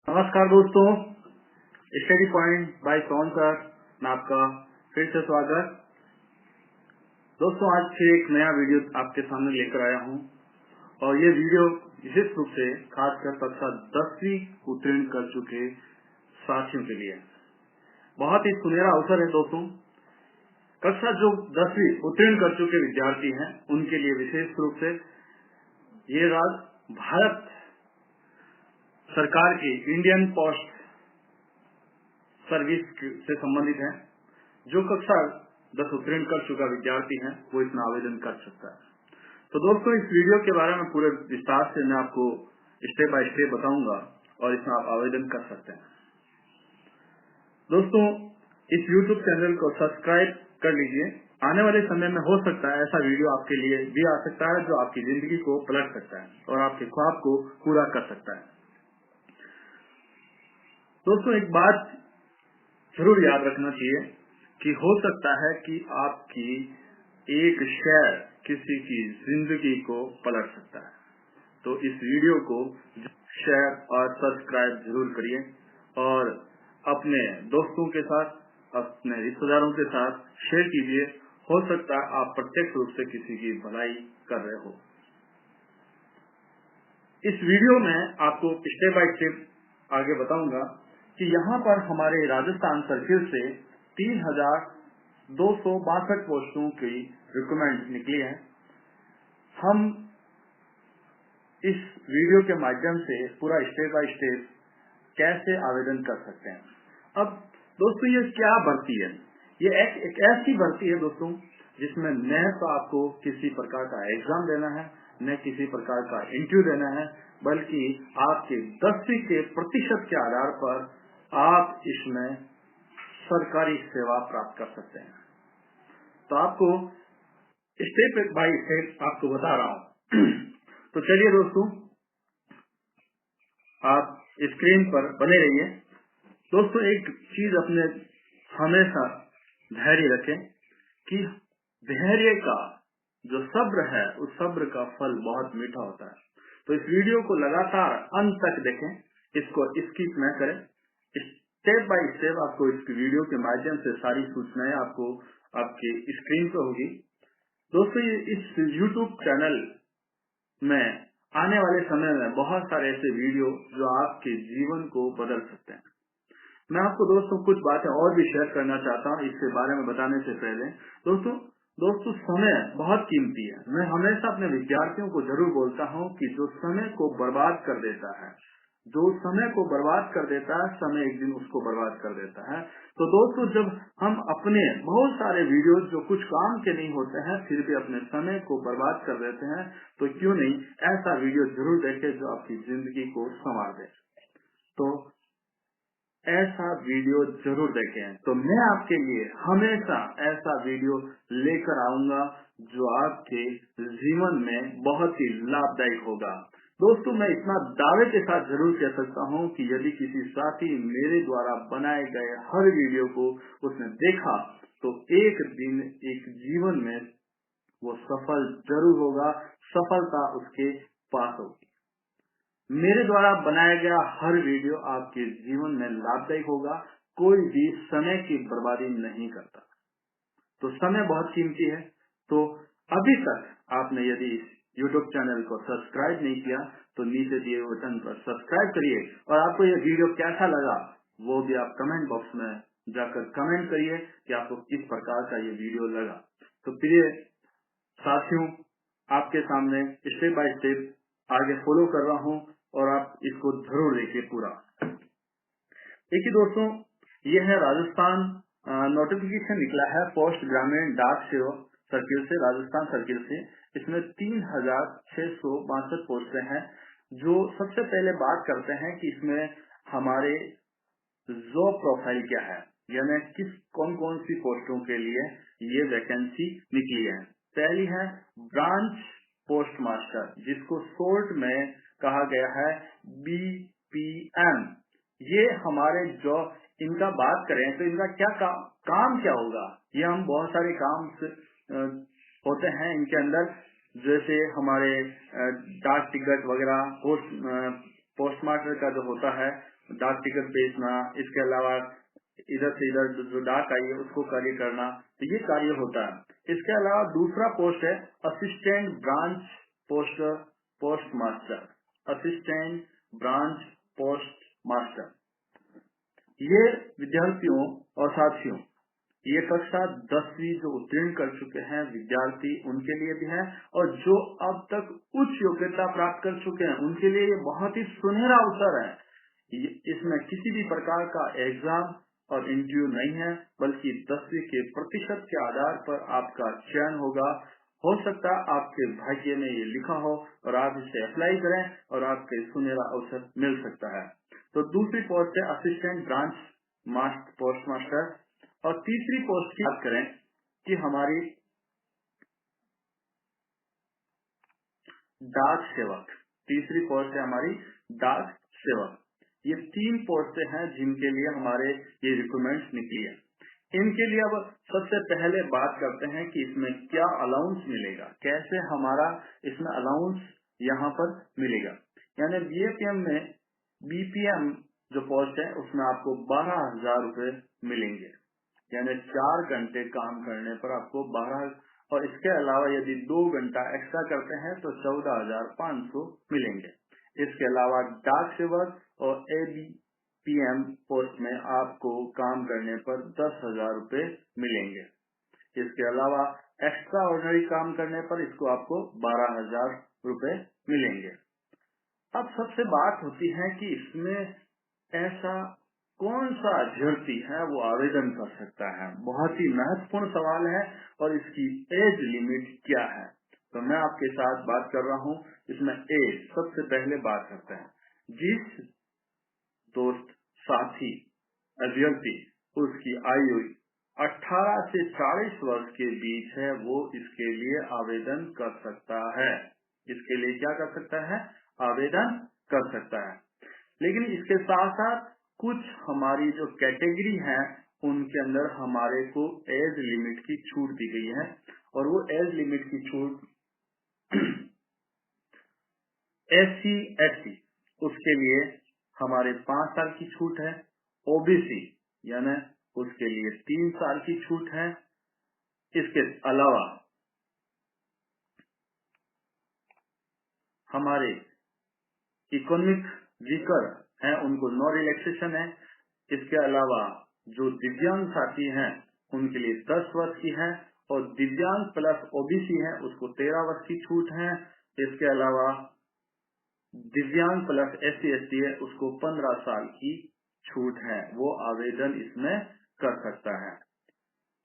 नमस्कार दोस्तों, study point by सोन सर में आपका फिर से स्वागत। दोस्तों, आज फिर एक नया वीडियो आपके सामने लेकर आया हूं और ये वीडियो विशेष रूप से खासकर कक्षा 10वीं उत्तीर्ण कर चुके साथियों के लिए बहुत ही सुनहरा अवसर है। दोस्तों, कक्षा जो 10वीं उत्तीर्ण कर चुके विद्यार्थी हैं उनके लिए विशेष रूप से ये भारत सरकार की इंडियन पोस्ट सर्विस से संबंधित है। जो कक्षा 10 उत्तीर्ण कर चुका विद्यार्थी है वो इसमें आवेदन कर सकता है। तो दोस्तों, इस वीडियो के बारे में पूरे विस्तार से मैं आपको स्टेप बाय स्टेप बताऊंगा और इसमें आप आवेदन कर सकते हैं। दोस्तों, इस YouTube चैनल को सब्सक्राइब कर लीजिए। आने वाले समय में हो सकता है ऐसा वीडियो आपके लिए भी आ सकता है जो आपकी जिंदगी को पलट सकता है और आपके ख्वाब को पूरा कर सकता है। दोस्तों, एक बात जरूर याद रखना चाहिए कि हो सकता है कि आपकी एक शेयर किसी की जिंदगी को पलट सकता है। तो इस वीडियो को शेयर और सब्सक्राइब जरूर करिए और अपने दोस्तों के साथ, अपने रिश्तेदारों के साथ शेयर कीजिए। हो सकता है आप प्रत्यक्ष रूप से किसी की भलाई कर रहे हो। इस वीडियो में आपको स्टेप बाय स्टेप आगे बताऊंगा कि यहाँ पर हमारे राजस्थान सर्किल से 3,262 पोस्टों की रिक्वायरमेंट निकली है। हम इस वीडियो के माध्यम से पूरा स्टेप बाय स्टेप कैसे आवेदन कर सकते हैं। अब दोस्तों, ये क्या भर्ती है? ये एक ऐसी भर्ती है दोस्तों जिसमें न तो आपको किसी प्रकार का एग्जाम देना है, न किसी प्रकार का इंटरव्यू देना है, बल्कि आपके 10वीं के प्रतिशत के आधार पर आप इसमें सरकारी सेवा प्राप्त कर सकते हैं। तो आपको स्टेप बाय स्टेप आपको बता रहा हूं। तो चलिए दोस्तों, आप स्क्रीन पर बने रहिए। दोस्तों, एक चीज अपने हमेशा धैर्य रखें कि धैर्य का जो सब्र है उस सब्र का फल बहुत मीठा होता है। तो इस वीडियो को लगातार अंत तक देखें, इसको स्किप न करें। स्टेप बाय स्टेप आपको इस वीडियो के माध्यम से सारी सूचनाएं आपको आपके स्क्रीन पर होगी। दोस्तों, इस YouTube चैनल में आने वाले समय में बहुत सारे ऐसे वीडियो जो आपके जीवन को बदल सकते हैं। मैं आपको दोस्तों कुछ बातें और भी शेयर करना चाहता हूं इसके बारे में बताने से पहले। दोस्तों, समय बहुत कीमती है। मैं हमेशा अपने विद्यार्थियों को जरूर बोलता हूं कि जो समय को बर्बाद कर देता है, समय एक दिन उसको बर्बाद कर देता है। तो दोस्तों, जब हम अपने बहुत सारे वीडियोस जो कुछ काम के नहीं होते हैं फिर भी अपने समय को बर्बाद कर देते हैं, तो क्यों नहीं ऐसा वीडियो जरूर देखें जो आपकी जिंदगी को संवार दे। तो ऐसा वीडियो जरूर देखें। तो मैं आपके लिए हमेशा ऐसा वीडियो लेकर आऊंगा जो आपके जीवन में बहुत ही लाभदायक होगा। दोस्तों, मैं इतना दावे के साथ जरूर कह सकता हूं कि यदि किसी साथी मेरे द्वारा बनाए गए हर वीडियो को उसने देखा तो एक दिन एक जीवन में वो सफल जरूर होगा, सफलता उसके पास होगी। मेरे द्वारा बनाया गया हर वीडियो आपके जीवन में लाभदायक होगा। कोई भी समय की बर्बादी नहीं करता। तो समय बहुत कीमती है। तो अभी तक आपने यदि इस YouTube चैनल को सब्सक्राइब नहीं किया तो नीचे दिए हुए बटन पर सब्सक्राइब करिए और आपको यह वीडियो कैसा लगा वो भी आप कमेंट बॉक्स में जाकर कमेंट करिए कि आपको किस प्रकार का ये वीडियो लगा। तो प्रिय साथियों, आपके सामने स्टेप बाय स्टेप आगे फॉलो कर रहा हूं और आप इसको जरूर देखिए पूरा। देखिए दोस्तो62, ये है राजस्थान नोटिफिकेशन निकला है पोस्ट ग्रामीण डाक सेवक सर्किल से, राजस्थान सर्किल से। इसमें 3,662 पोस्टें हैं। जो सबसे पहले बात करते हैं कि इसमें हमारे जॉब प्रोफाइल क्या है, यानी कौन कौन सी पोस्टों के लिए ये वैकेंसी निकली है। पहली है ब्रांच पोस्ट मास्टर, जिसको शॉर्ट में कहा गया है BPM। ये हमारे जो इनका बात करें तो इनका क्या काम क्या होगा। ये हम बहुत सारे काम होते हैं इनके अंदर, जैसे हमारे डाक टिकट वगैरह, पोस्ट पोस्ट मास्टर का जो होता है डाक टिकट बेचना, इसके अलावा इधर से इधर जो डाक आई है उसको कार्य करना, तो ये कार्य होता है। इसके अलावा दूसरा पोस्ट है assistant branch post master, assistant branch post master. ये विद्यार्थियों और साथियों, ये कक्षा 10वीं जो उत्तीर्ण कर चुके हैं विद्यार्थी उनके लिए भी है, और जो अब तक उच्च योग्यता प्राप्त कर चुके हैं उनके लिए ये बहुत ही सुनहरा अवसर है। इसमें किसी भी प्रकार का एग्जाम और इंटरव्यू नहीं है, बल्कि 10वीं के प्रतिशत के आधार पर आपका चयन होगा। हो सकता है आपके भाग्य में ये लिखा हो और आप इसे अप्लाई करें और आपके सुनहरा अवसर मिल सकता है। तो दूसरी पोस्ट है असिस्टेंट ब्रांच पोस्ट मास्टर। और तीसरी पोस्ट की बात करें कि हमारी डाक सेवक, तीसरी पोस्ट है हमारी डाक सेवक। ये 3 पोस्टें हैं जिनके लिए हमारे ये रिक्रूटमेंट्स निकली है। इनके लिए अब सबसे पहले बात करते हैं कि इसमें क्या अलाउंस मिलेगा, कैसे हमारा इसमें अलाउंस यहाँ पर मिलेगा। यानी बीपीएम जो पोस्ट है उसमें आपको 12,000 रूपए मिलेंगे, यानी 4 घंटे काम करने पर आपको 12, और इसके अलावा यदि 2 घंटा एक्स्ट्रा करते हैं तो 14,500 मिलेंगे। इसके अलावा डाक सेवक और एबीपीएम पोस्ट में आपको काम करने पर 10,000 रूपए मिलेंगे। इसके अलावा एक्स्ट्रा ऑर्डिनरी काम करने पर इसको आपको 12,000 रूपए मिलेंगे। अब सबसे बात होती है कि इसमें ऐसा कौन सा अभ्यर्थी है वो आवेदन कर सकता है। बहुत ही महत्वपूर्ण सवाल है, और इसकी एज लिमिट क्या है, तो मैं आपके साथ बात कर रहा हूँ। इसमें एज सबसे पहले बात करते हैं। जिस दोस्त साथी अभ्यर्थी उसकी आयु 18 से 40 वर्ष के बीच है वो इसके लिए आवेदन कर सकता है। इसके लिए क्या कर सकता है, आवेदन कर सकता है। लेकिन इसके साथ साथ कुछ हमारी जो कैटेगरी है उनके अंदर हमारे को एज लिमिट की छूट दी गई है, और वो एज लिमिट की छूट SC ST उसके लिए हमारे 5 साल की छूट है। ओबीसी यानी उसके लिए 3 साल की छूट है। इसके अलावा हमारे इकोनॉमिक वीकर है उनको नो रिलैक्सेशन है। इसके अलावा जो दिव्यांग साथी हैं उनके लिए 10 वर्ष की है, और दिव्यांग प्लस ओबीसी है उसको 13 वर्ष की छूट है। इसके अलावा दिव्यांग प्लस SC ST है उसको 15 साल की छूट है, वो आवेदन इसमें कर सकता है।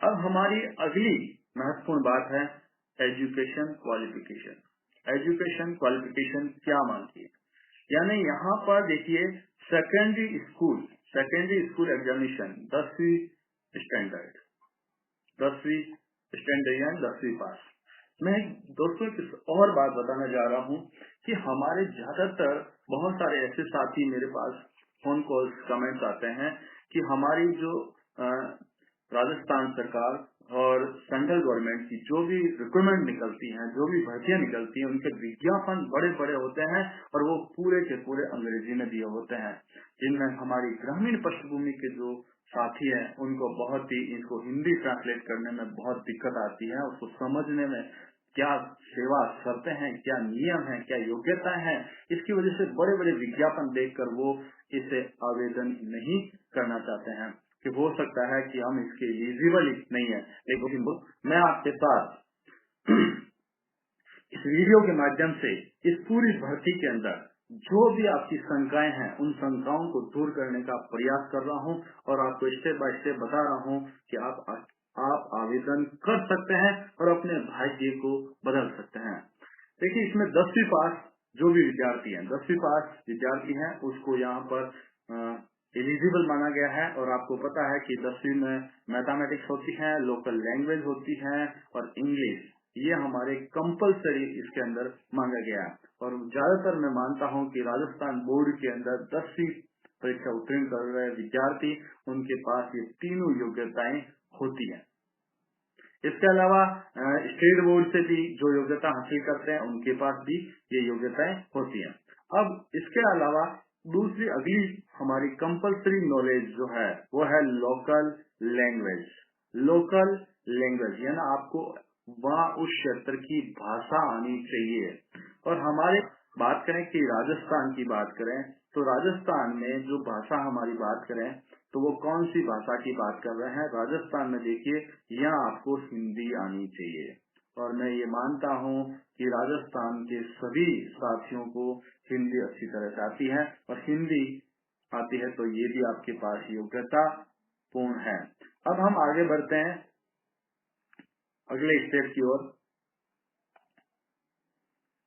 अब हमारी अगली महत्वपूर्ण बात है एजुकेशन क्वालिफिकेशन। एजुकेशन क्वालिफिकेशन क्या मानती है, यानी यहाँ पर देखिए सेकेंडरी स्कूल एग्जामिनेशन 10वीं स्टैंडर्ड यानी 10वीं पास। मैं दोस्तों एक और बात बताना जा रहा हूँ कि हमारे ज्यादातर बहुत सारे ऐसे साथी मेरे पास फोन कॉल्स कमेंट्स आते हैं कि हमारी जो राजस्थान सरकार और सेंट्रल गवर्नमेंट की जो भी रिक्रूटमेंट निकलती हैं, जो भी भर्तियां निकलती हैं, उनके विज्ञापन बड़े बड़े होते हैं और वो पूरे के पूरे अंग्रेजी में दिए होते हैं, जिनमें हमारी ग्रामीण पृष्ठभूमि के जो साथी हैं उनको बहुत ही इनको हिंदी ट्रांसलेट करने में बहुत दिक्कत आती है, उसको समझने में क्या सेवा शर्तें हैं, क्या नियम है, क्या योग्यता है। इसकी वजह से बड़े बड़े विज्ञापन देखकर वो इसे आवेदन नहीं करना चाहते हैं कि हो सकता है कि हम इसके एलिजिबल नहीं है। लेकिन मैं आपके साथ इस वीडियो के माध्यम से इस पूरी भर्ती के अंदर जो भी आपकी शंकाएं हैं उन शंकाओं को दूर करने का प्रयास कर रहा हूं, और आपको स्टेप बाय स्टेप बता रहा हूं कि आप आवेदन कर सकते हैं और अपने भाग्य को बदल सकते हैं। देखिए इसमें 10वीं पास जो भी विद्यार्थी हैं, 10वीं पास विद्यार्थी हैं उसको यहाँ पर एलिजिबल माना गया है। और आपको पता है कि 10वीं में मैथमेटिक्स होती है, लोकल लैंग्वेज होती है और इंग्लिश, ये हमारे कंपलसरी इसके अंदर मांगा गया है। और ज्यादातर मैं मानता हूं कि राजस्थान बोर्ड के अंदर 10वीं परीक्षा उत्तीर्ण कर रहे विद्यार्थी उनके पास ये तीनों योग्यताएं होती हैं। इसके अलावा स्टेट बोर्ड से भी जो योग्यता हासिल करते हैं उनके पास भी ये योग्यताएं होती हैं। अब इसके अलावा दूसरी अगली हमारी कंपल्सरी नॉलेज जो है वो है लोकल लैंग्वेज। लोकल लैंग्वेज यानी आपको वहाँ उस क्षेत्र की भाषा आनी चाहिए। और हमारे बात करें कि राजस्थान की बात करें तो राजस्थान में जो भाषा हमारी बात करें तो वो कौन सी भाषा की बात कर रहे हैं। राजस्थान में देखिए यहाँ आपको हिंदी आनी चाहिए और मैं ये मानता हूँ कि राजस्थान के सभी साथियों को हिंदी अच्छी तरह से आती है और हिंदी आती है तो ये भी आपके पास योग्यता पूर्ण है। अब हम आगे बढ़ते हैं अगले स्टेप की ओर।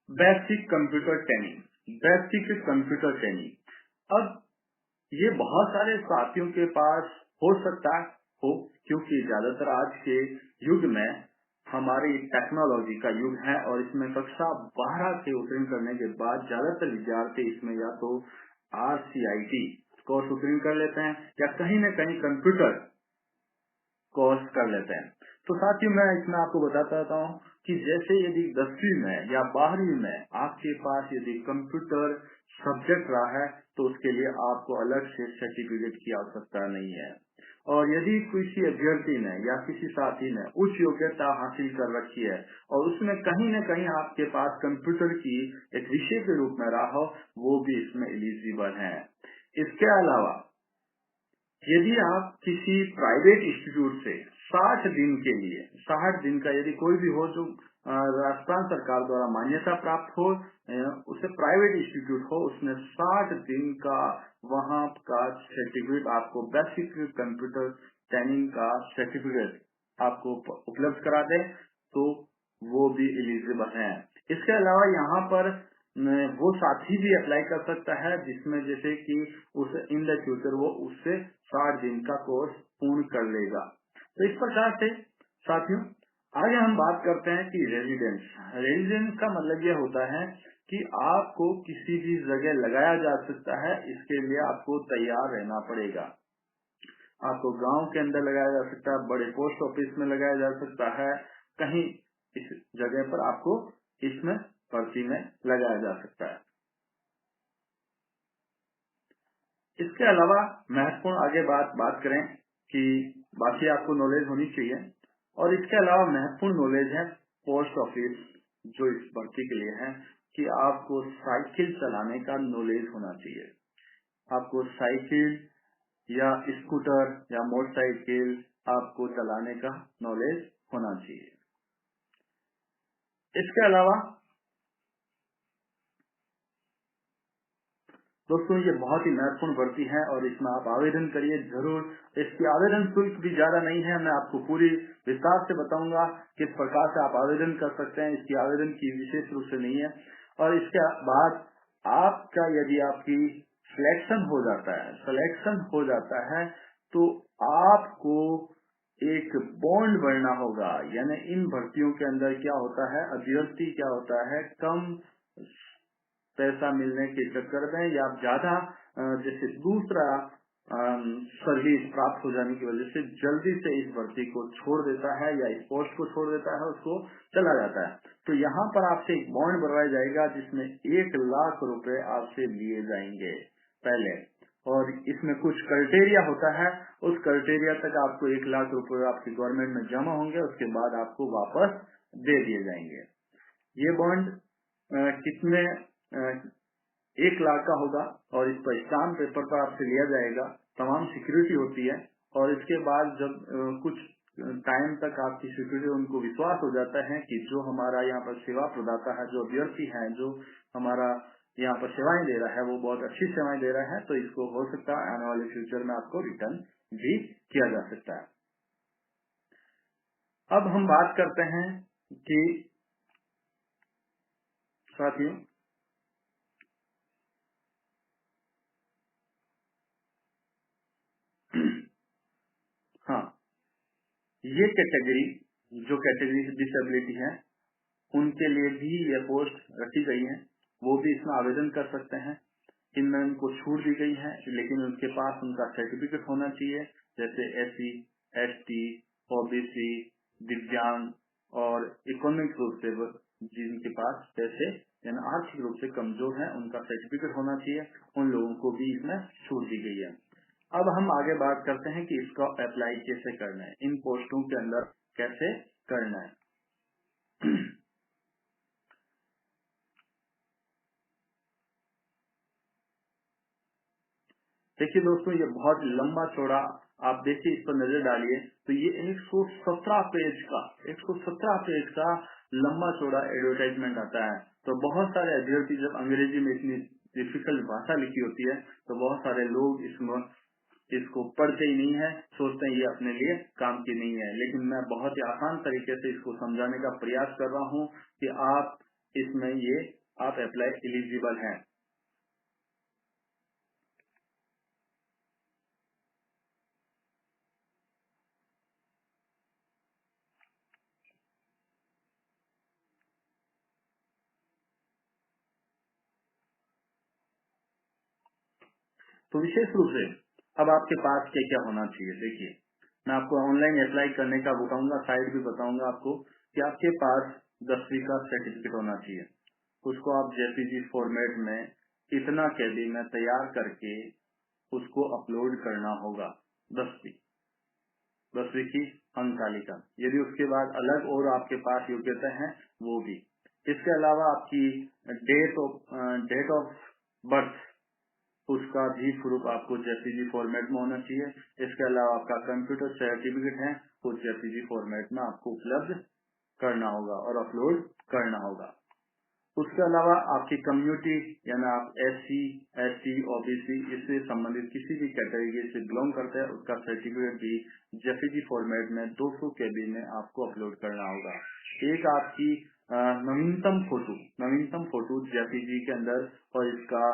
Basic computer training. Basic computer training अब ये बहुत सारे साथियों के पास हो सकता हो क्योंकि ज्यादातर आज के युग में हमारी टेक्नोलॉजी का युग है और इसमें कक्षा 12 से उत्तीर्ण करने के बाद ज्यादातर विद्यार्थी इसमें या तो RCIT कोर्स उत्तीर्ण कर लेते हैं या कहीं न कहीं कंप्यूटर कोर्स कर लेते हैं। तो साथियों मैं इसमें आपको बताता रहता हूँ कि जैसे यदि 10वीं में या 12वीं में आपके पास यदि कंप्यूटर सब्जेक्ट रहा है तो उसके लिए आपको अलग से सर्टिफिकेट की आवश्यकता नहीं है। और यदि किसी अभ्यर्थी ने या किसी साथी ने उच्च योग्यता हासिल कर रखी है और उसमें कहीं न कहीं आपके पास कंप्यूटर की एक विषय के रूप में रहा हो वो भी इसमें एलिजिबल है। इसके अलावा यदि आप किसी प्राइवेट इंस्टीट्यूट से 60 दिन के लिए 60 दिन का यदि कोई भी हो जो राजस्थान सरकार द्वारा मान्यता प्राप्त हो उसे प्राइवेट इंस्टीट्यूट हो उसमें 60 दिन का वहाँ का सर्टिफिकेट आपको बेसिक कंप्यूटर ट्रेनिंग का सर्टिफिकेट आपको उपलब्ध करा दे तो वो भी एलिजिबल है। इसके अलावा यहाँ पर वो साथी भी अप्लाई कर सकता है जिसमें जैसे कि उसे इन द फ्यूचर वो उससे 60 दिन का कोर्स पूर्ण कर लेगा। तो इस प्रकार से साथियों आगे हम बात करते हैं कि रेजिडेंस। रेजिडेंस का मतलब यह होता है कि आपको किसी भी जगह लगाया जा सकता है, इसके लिए आपको तैयार रहना पड़ेगा। आपको गांव के अंदर लगाया जा सकता है, बड़े पोस्ट ऑफिस में लगाया जा सकता है, कहीं इस जगह पर आपको इसमें भर्ती में लगाया जा सकता है। इसके अलावा महत्वपूर्ण आगे बात करें कि बाकी आपको नॉलेज होनी चाहिए और इसके अलावा महत्वपूर्ण नॉलेज है पोस्ट ऑफिस जो इस भर्ती के लिए है कि आपको साइकिल चलाने का नॉलेज होना चाहिए। आपको साइकिल या स्कूटर या मोटरसाइकिल आपको चलाने का नॉलेज होना चाहिए। इसके अलावा दोस्तों ये बहुत ही महत्वपूर्ण भर्ती है और इसमें आप आवेदन करिए जरूर। इसकी आवेदन शुल्क भी ज्यादा नहीं है, मैं आपको पूरी विस्तार से बताऊंगा किस प्रकार से आप आवेदन कर सकते हैं। इसकी आवेदन की विशेष रूप से नहीं है और इसके बाद आपका यदि आपकी सिलेक्शन हो जाता है तो आपको एक बॉन्ड भरना होगा। यानी इन भर्तियों के अंदर क्या होता है, अभ्यर्थी क्या होता है कम पैसा मिलने के चक्कर में या ज्यादा जैसे दूसरा सर्विस प्राप्त हो जाने की वजह से जल्दी से इस भर्ती को छोड़ देता है या इस पोस्ट को छोड़ देता है, उसको चला जाता है। तो यहाँ पर आपसे एक बॉन्ड भरवाया जाएगा जिसमें 1 लाख रुपए आपसे लिए जाएंगे पहले और इसमें कुछ क्राइटेरिया होता है, उस क्राइटेरिया तक आपको 1 लाख रुपए आपकी गवर्नमेंट में जमा होंगे, उसके बाद आपको वापस दे दिए जाएंगे। ये बॉन्ड कितने 1 लाख का होगा और इस पर स्टाम्प पेपर पर आपसे लिया जाएगा, तमाम सिक्योरिटी होती है और इसके बाद जब कुछ टाइम तक आपकी सिक्योरिटी उनको विश्वास हो जाता है कि जो हमारा यहाँ पर सेवा प्रदाता है, जो अभ्यर्थी है, जो हमारा यहाँ पर सेवाएं दे रहा है वो बहुत अच्छी सेवाएं दे रहा है, तो इसको हो सकता है आने वाले फ्यूचर में आपको रिटर्न भी किया जा सकता है। अब हम बात करते हैं कि साथियों हाँ, ये कैटेगरी जो कैटेगरी डिसेबिलिटी है उनके लिए भी ये पोस्ट रखी गई है, वो भी इसमें आवेदन कर सकते हैं। इनमें उनको छूट दी गई है लेकिन उनके पास उनका सर्टिफिकेट होना चाहिए, जैसे SC, ST, OBC, दिव्यांग और इकोनॉमिक रूप से जिनके पास पैसे यानी आर्थिक रूप से कमजोर हैं, उनका सर्टिफिकेट होना चाहिए, उन लोगों को भी इसमें छूट दी गई है। अब हम आगे बात करते हैं कि इसका अप्लाई कैसे करना है, इन पोस्टों के अंदर कैसे करना है। देखिए दोस्तों, ये बहुत लंबा चौड़ा, आप देखिए इस पर नजर डालिए तो ये 117 पेज का लंबा चौड़ा एडवर्टाइजमेंट आता है। तो बहुत सारे अभ्यर्थी, जब अंग्रेजी में इतनी डिफिकल्ट भाषा लिखी होती है तो बहुत सारे लोग इसको पढ़ते ही नहीं है, सोचते हैं ये अपने लिए काम की नहीं है। लेकिन मैं बहुत ही आसान तरीके से इसको समझाने का प्रयास कर रहा हूँ कि आप इसमें आप अप्लाई एलिजिबल हैं। तो विशेष रूप से अब आपके पास क्या क्या होना चाहिए। देखिए, मैं आपको ऑनलाइन अप्लाई करने का बताऊंगा, साइट भी बताऊंगा आपको कि आपके पास 10वीं का सर्टिफिकेट होना चाहिए। उसको आप जेपीजी फॉर्मेट में इतना केबी में तैयार करके उसको अपलोड करना होगा। 10वीं की अंक तालिका, यदि उसके बाद अलग और आपके पास योग्यता है वो भी। इसके अलावा आपकी डेट ऑफ बर्थ, उसका भी प्रूफ आपको जेपीजी फॉर्मेट में होना चाहिए। इसके अलावा आपका कंप्यूटर सर्टिफिकेट है, वो जेपीजी फॉर्मेट में आपको उपलब्ध करना होगा और अपलोड करना होगा। उसके अलावा आपकी कम्युनिटी, यानी आप SC, ST, OBC इससे संबंधित किसी भी कैटेगरी से बिलोंग करते हैं, उसका सर्टिफिकेट भी जेपीजी फॉर्मेट में 200 KB में आपको अपलोड करना होगा। एक आपकी नवीनतम फोटो जेपीजी के अंदर, और इसका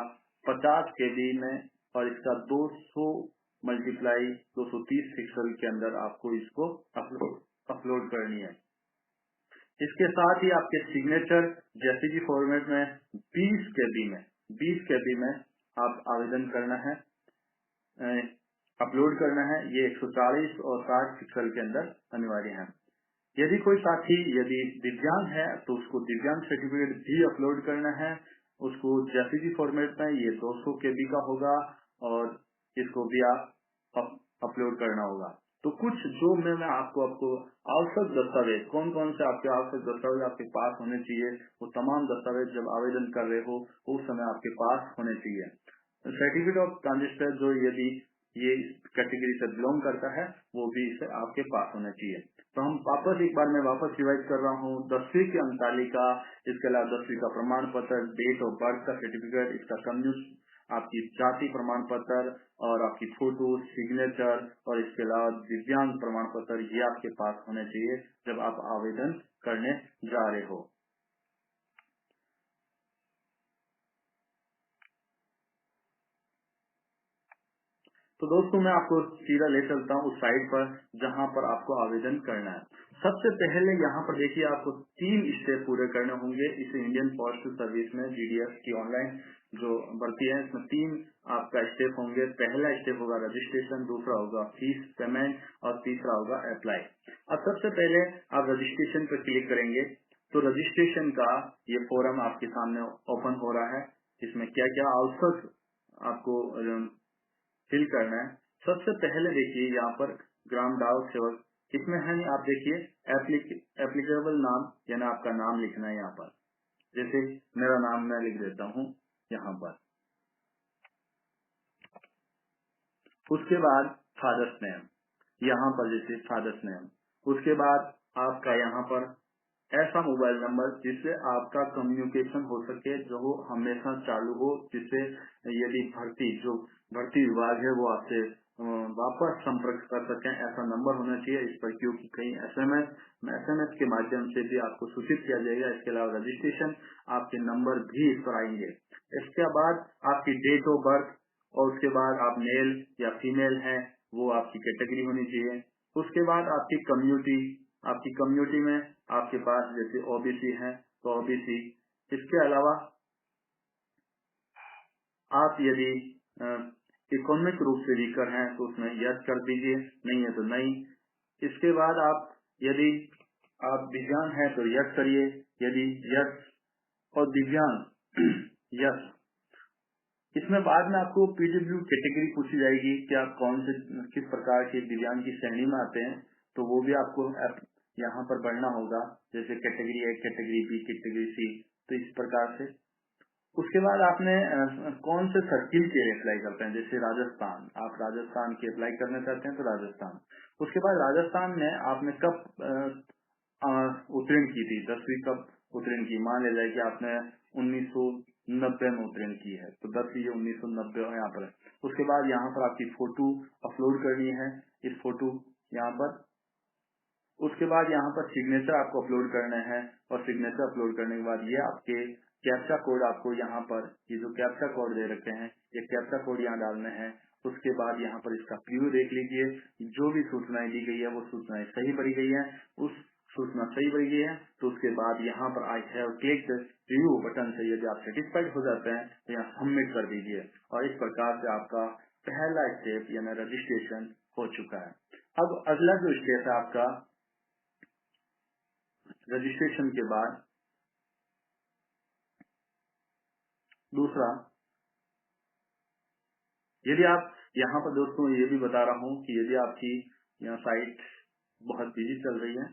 50 KB में, और इसका 200 मल्टीप्लाई 230 पिक्सल के अंदर आपको इसको अपलोड करनी है। इसके साथ ही आपके सिग्नेचर जेपीजी फॉर्मेट में 20 KB में आप आवेदन करना है, अपलोड करना है। ये 140 और 60 पिक्सल के अंदर अनिवार्य है। यदि कोई साथी दिव्यांग है तो उसको दिव्यांग सर्टिफिकेट भी अपलोड करना है। उसको जेपीजी फॉर्मेट में ये 200 KB का होगा और इसको भी आप अपलोड करना होगा। तो कुछ जो मैं आपको आवश्यक दस्तावेज, कौन कौन से आपके आवश्यक दस्तावेज आपके पास होने चाहिए, वो तमाम दस्तावेज जब आवेदन कर रहे हो उस समय आपके पास होने चाहिए। सर्टिफिकेट ऑफ ट्रांजिस्टर, जो यदि ये कैटेगरी से बिलोंग करता है, वो भी इसे आपके पास होना चाहिए। तो हम मैं वापस रिवाइज कर रहा हूँ। 10वीं की अंक तालिका, इसके अलावा 10वीं का प्रमाण पत्र, डेट ऑफ बर्थ का सर्टिफिकेट, इसका कम्युनिस्ट, आपकी जाति प्रमाण पत्र और आपकी फोटो, सिग्नेचर, और इसके अलावा दिव्यांग प्रमाण पत्र, ये आपके पास होने चाहिए जब आप आवेदन करने जा रहे हो। तो दोस्तों, मैं आपको सीधा ले चलता हूँ उस साइट पर जहाँ पर आपको आवेदन करना है। सबसे पहले यहाँ पर देखिए, आपको 3 स्टेप पूरे करने होंगे। इस इंडियन पोस्टल सर्विस में GDS की ऑनलाइन जो भर्ती है, इसमें 3 आपका स्टेप होंगे। पहला स्टेप होगा रजिस्ट्रेशन, दूसरा होगा फीस पेमेंट, और तीसरा होगा अप्लाई। अब सबसे पहले आप रजिस्ट्रेशन पर क्लिक करेंगे तो रजिस्ट्रेशन का ये फॉर्म आपके सामने ओपन हो रहा है। इसमें क्या क्या आवश्यक आपको फिल करना है। सबसे पहले देखिए यहाँ पर ग्राम डाक सेवक इसमें है, आप देखिए एप्लीकेबल नाम, यानी आपका नाम लिखना है यहाँ पर। जैसे मेरा नाम मैं लिख देता हूँ यहाँ पर। उसके बाद फादर्स नेम, यहाँ पर जैसे फादर्स नेम। उसके बाद आपका यहाँ पर ऐसा मोबाइल नंबर जिससे आपका कम्युनिकेशन हो सके, जो हमेशा चालू हो, जिससे यदि भर्ती विभाग है वो आपसे वापस संपर्क कर सकें, ऐसा नंबर होना चाहिए इस पर। क्योंकि कहीं SMS के माध्यम से भी आपको सूचित किया जाएगा। इसके अलावा रजिस्ट्रेशन आपके नंबर भी इस पर आएंगे। इसके बाद आपकी डेट ऑफ बर्थ, और उसके बाद आप मेल या फीमेल हैं वो आपकी कैटेगरी होनी चाहिए। उसके बाद आपकी कम्युनिटी में आपके पास जैसे OBC है तो OBC। इसके अलावा आप यदि इकोनॉमिक रूप से वीकर हैं तो उसमें यस कर दीजिए, नहीं है तो नहीं। इसके बाद यदि आप दिव्यांग हैं तो यस करिए, यदि यस और दिव्यांग यस। इसमें बाद में आपको पीडब्ल्यू कैटेगरी पूछी जाएगी कि आप कौन से किस प्रकार के दिव्यांग की श्रेणी में आते हैं, तो वो भी आपको यहाँ पर बढ़ना होगा, जैसे category A, category B, category C, तो इस प्रकार से। उसके बाद आपने कौन से सर्किल के अप्लाई करते हैं, जैसे राजस्थान, आप राजस्थान के अप्लाई करना चाहते हैं तो राजस्थान। उसके बाद राजस्थान में आपने कब उत्तीर्ण की थी, 10वीं कब उत्तीर्ण की, मान लिया जाए कि आपने 1990 में उत्तीर्ण की है, तो 10वीं 1990 यहाँ पर। उसके बाद यहाँ पर आपकी फोटो अपलोड करनी है, इस फोटो यहाँ पर। उसके बाद यहाँ पर सिग्नेचर आपको अपलोड करना है, और सिग्नेचर अपलोड करने के बाद ये आपके कैप्चा कोड आपको यहाँ पर, ये जो कैप्चा कोड दे रखे हैं, ये कैप्चा कोड यहाँ डालने हैं। उसके बाद यहाँ पर इसका प्रीव्यू देख लीजिए, जो भी सूचनाएं दी गई है वो सूचनाएं सही भरी गई है, उस सूचना सही भरी गई है, तो उसके बाद यहाँ पर I have clicked review button से यदि आप सेटिस्फाइड हो जाते हैं तो यहाँ सबमिट कर दीजिए, और इस प्रकार से आपका पहला स्टेप यानी रजिस्ट्रेशन हो चुका है। अब अगला जो स्टेप है आपका रजिस्ट्रेशन के बाद, दूसरा, यदि आप यहाँ पर दोस्तों ये भी बता रहा हूँ कि यदि आपकी यहाँ साइट बहुत बिजी चल रही है,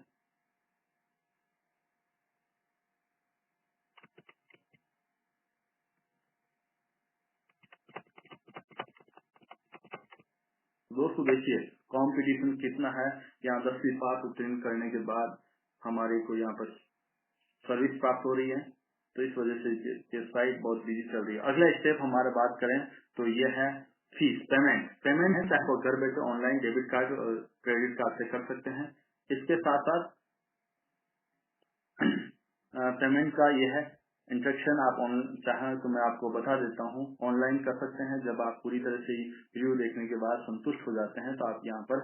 दोस्तों देखिए कंपटीशन कितना है। यहाँ 10वीं पास उत्तीर्ण करने के बाद हमारे को यहाँ पर सर्विस प्राप्त हो रही है, तो इस वजह से ये साइट बहुत बिजी चल रही है। अगला स्टेप हमारे बात करें तो ये है फीस, पेमेंट है, चाहे आप घर बैठे ऑनलाइन डेबिट कार्ड और क्रेडिट कार्ड से कर सकते हैं। इसके साथ साथ पेमेंट का ये है इंस्ट्रक्शन, आप चाहें तो मैं आपको बता देता हूँ, ऑनलाइन कर सकते हैं। जब आप पूरी तरह से रिव्यू देखने के बाद संतुष्ट हो जाते हैं तो आप यहाँ पर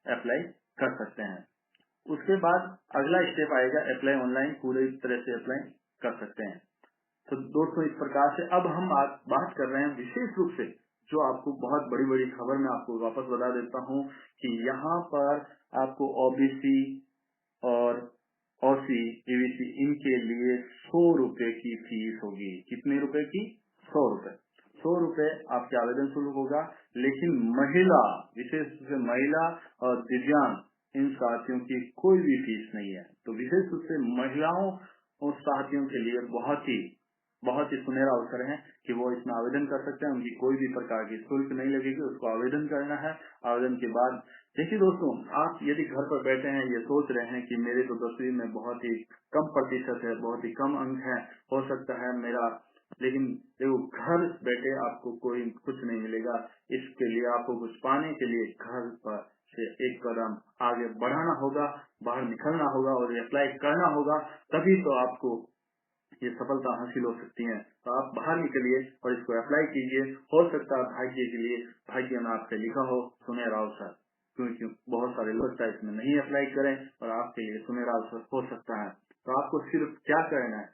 अप्लाई कर सकते हैं। उसके बाद अगला स्टेप आएगा अप्लाई ऑनलाइन, पूरी तरह से अप्लाई कर सकते हैं। तो दोस्तों इस प्रकार से अब हम बात कर रहे हैं विशेष रूप से जो आपको बहुत बड़ी बड़ी खबर मैं आपको वापस बता देता हूँ कि यहाँ पर आपको ओबीसी और ओसी, ईबीसी इनके लिए 100 रुपए की फीस होगी। कितने रुपए की? 100 रुपए। 100 रुपए आपके आवेदन शुल्क होगा। लेकिन महिला, विशेष रूप से महिला और दिव्यांग इन साथियों की कोई भी फीस नहीं है। तो विशेष रूप से महिलाओं और साथियों के लिए बहुत ही सुनहरा अवसर है कि वो इसमें आवेदन कर सकते हैं। उनकी कोई भी प्रकार की शुल्क नहीं लगेगी, उसको आवेदन करना है। आवेदन के बाद देखिए दोस्तों, आप यदि घर पर बैठे हैं ये सोच रहे हैं कि मेरे तो 10वीं में बहुत ही कम प्रतिशत है, बहुत ही कम अंक है, हो सकता है मेरा, लेकिन देखो घर बैठे आपको कोई कुछ नहीं मिलेगा। इसके लिए आपको कुछ पाने के लिए घर पर से एक कदम आगे बढ़ाना होगा, बाहर निकलना होगा और अप्लाई करना होगा, तभी तो आपको ये सफलता हासिल हो सकती है। तो आप बाहर निकलिए और इसको अप्लाई कीजिए। हो सकता है भाग्य के लिए, भाग्य में आपसे लिखा हो सुनहरा अवसर, क्योंकि बहुत सारे लोग इसमें नहीं अप्लाई करें और आपके लिए सुनहरा अवसर हो सकता है। तो आपको सिर्फ क्या करना है,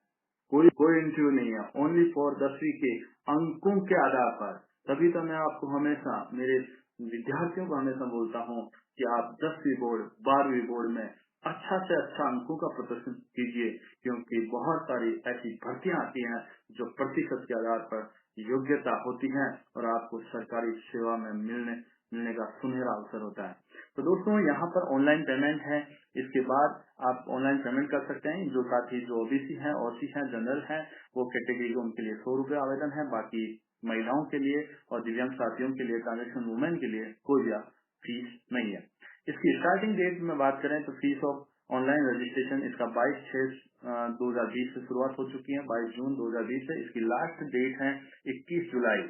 कोई इंटरव्यू नहीं है, ओनली फॉर 10वीं के अंकों के आधार पर। तभी तो मैं आपको हमेशा, मेरे विद्यार्थियों को हमेशा बोलता हूँ कि आप 10वीं बोर्ड 12वीं बोर्ड में अच्छा से अच्छा अंकों का प्रदर्शन कीजिए, क्योंकि बहुत सारी ऐसी भर्तियां आती हैं जो प्रतिशत के आधार पर योग्यता होती है और आपको सरकारी सेवा में मिलने का सुनहरा अवसर होता है। तो दोस्तों यहाँ पर ऑनलाइन पेमेंट है, इसके बाद आप ऑनलाइन पेमेंट कर सकते हैं। जो साथी जो ओबीसी हैं, ओसी हैं, जनरल हैं, वो कैटेगरी उनके लिए 100 रुपए आवेदन है। बाकी महिलाओं के लिए और दिव्यांग साथियों के लिए, ट्रांजेक्शन वुमेन के लिए कोई भी फीस नहीं है। इसकी स्टार्टिंग डेट में बात करें तो फीस ऑफ ऑनलाइन रजिस्ट्रेशन इसका 22/6/2020 से शुरुआत हो चुकी है, 22 जून 2020 से। इसकी लास्ट डेट है 21 जुलाई,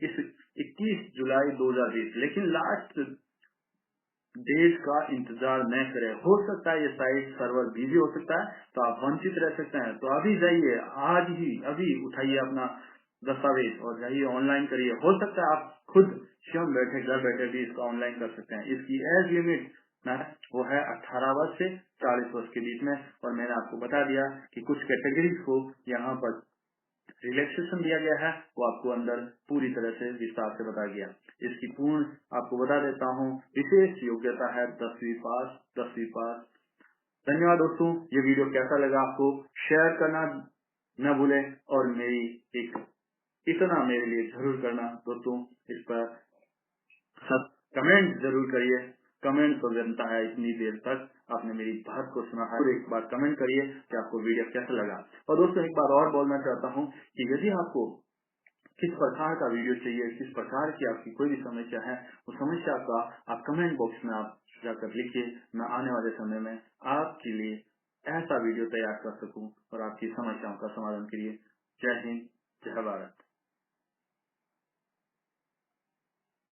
इस 21 जुलाई 2020। लेकिन लास्ट डेट का इंतजार न करें, हो सकता है ये साइट सर्वर बिजी हो सकता है, तो आप वंचित रह सकते हैं। तो अभी जाइए, आज ही अभी उठाइए अपना दस्तावेज और जाइए ऑनलाइन करिए। हो सकता है आप खुद स्वयं घर बैठे भी इसका ऑनलाइन कर सकते हैं। इसकी एज लिमिट वो है 18 वर्ष से 40 वर्ष के बीच में, और मैंने आपको बता दिया कि कुछ कैटेगरीज को यहाँ पर रिलैक्सेशन दिया गया है, वो आपको अंदर पूरी तरह से विस्तार से बता गया। इसकी पूर्ण आपको बता देता हूँ, विशेष योग्यता है 10वीं पास। धन्यवाद दोस्तों, ये वीडियो कैसा लगा आपको शेयर करना न भूले और मेरी एक इतना मेरे लिए जरूर करना दोस्तों, इस पर सब कमेंट जरूर करिए। कमेंट तो जनता है, इतनी देर तक आपने मेरी बात को सुना है, एक बार कमेंट करिए कि आपको वीडियो कैसा लगा। और दोस्तों एक बात और बोलना चाहता हूँ कि यदि आपको किस प्रकार का वीडियो चाहिए, किस प्रकार की आपकी कोई भी समस्या है, उस समस्या का आप कमेंट बॉक्स में आप जाकर लिखिए। मैं आने वाले समय में आपके लिए ऐसा वीडियो तैयार कर सकूं और आपकी समस्याओं का समाधान करिए। जय हिंद, जय भारत।